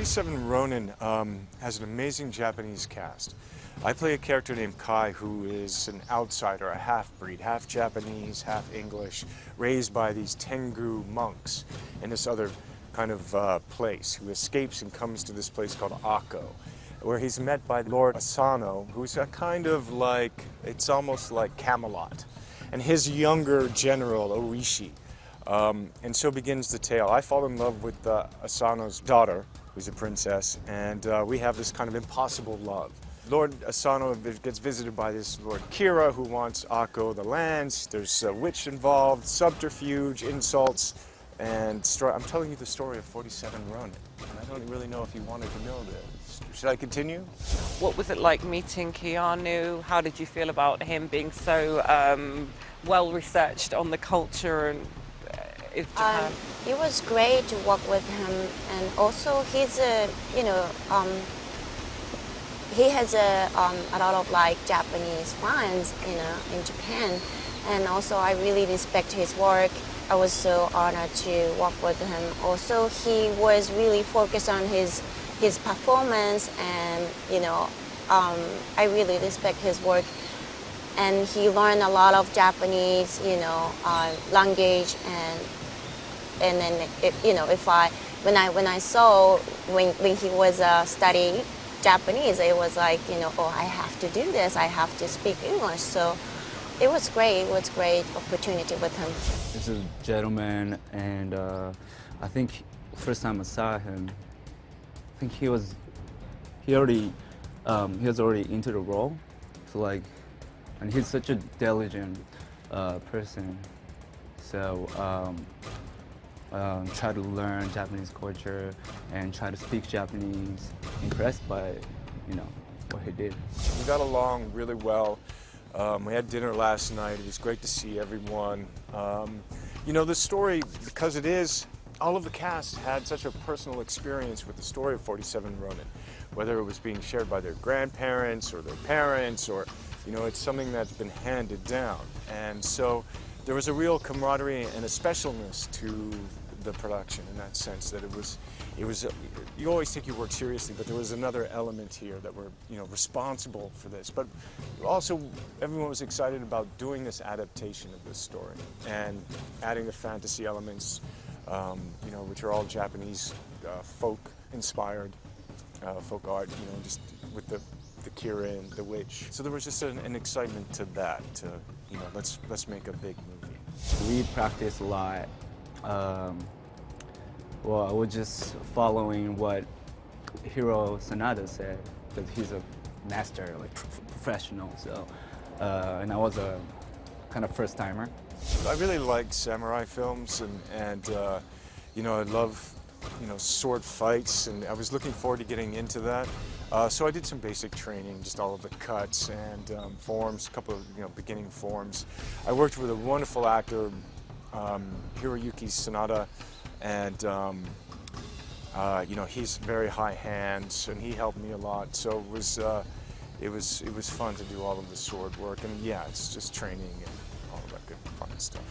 47Ronin has an amazing Japanese cast. I play a character named Kai who is an outsider, a half-breed, half Japanese, half English, raised by these Tengu monks in this other kind of place, who escapes and comes to this place called Akko, where he's met by Lord Asano, who's a kind of like, it's almost like Camelot, and his younger general, Oishi. And so begins the tale. I fall in love with Asano's daughter, who's a princess, and we have this kind of impossible love. Lord Asano gets visited by this Lord Kira, who wants Akko the lands. There's a witch involved, subterfuge, insults, and I'm telling you the story of 47Ronin. And I don't really know if you wanted to know this. Should I continue? What was it like meeting Keanu? How did you feel about him being so well researched on the culture and Japan? It was great to work with him, and also he's a, he has a lot of like Japanese fans, in Japan, and also I really respect his work. I was so honored to work with him. Also, he was really focused on his performance, and I really respect his work. And he learned a lot of Japanese, language, and then when I saw when he was studying Japanese, it was like, oh, I have to do this. I have to speak English. So it was great. It was a great opportunity with him. He's a gentleman, and I think first time I saw him, I think he was already into the role. So like, and he's such a diligent person. So try to learn Japanese culture and try to speak Japanese. Impressed by, what he did. We got along really well. We had dinner last night. It was great to see everyone. The story, because it is, all of the cast had such a personal experience with the story of 47Ronin, whether it was being shared by their grandparents or their parents, or, it's something that's been handed down. And so there was a real camaraderie and a specialness to the production, in that sense that it was, you always take your work seriously, but there was another element here that we're, responsible for this. But also, everyone was excited about doing this adaptation of this story and adding the fantasy elements, which are all Japanese folk-inspired folk art, just with the Kira and the witch. So there was just an excitement to that, to, let's make a big movie. We practiced a lot. Well, I was just following what Hiro Sanada said, because he's a master, like professional. So, and I was a kind of first timer. I really like samurai films, and I love sword fights, and I was looking forward to getting into that. So I did some basic training, just all of the cuts and forms, a couple of beginning forms. I worked with a wonderful actor, Hiroyuki Sanada, and he's very high hands, and he helped me a lot. So it was fun to do all of the sword work, and yeah, it's just training and all of that good fun stuff.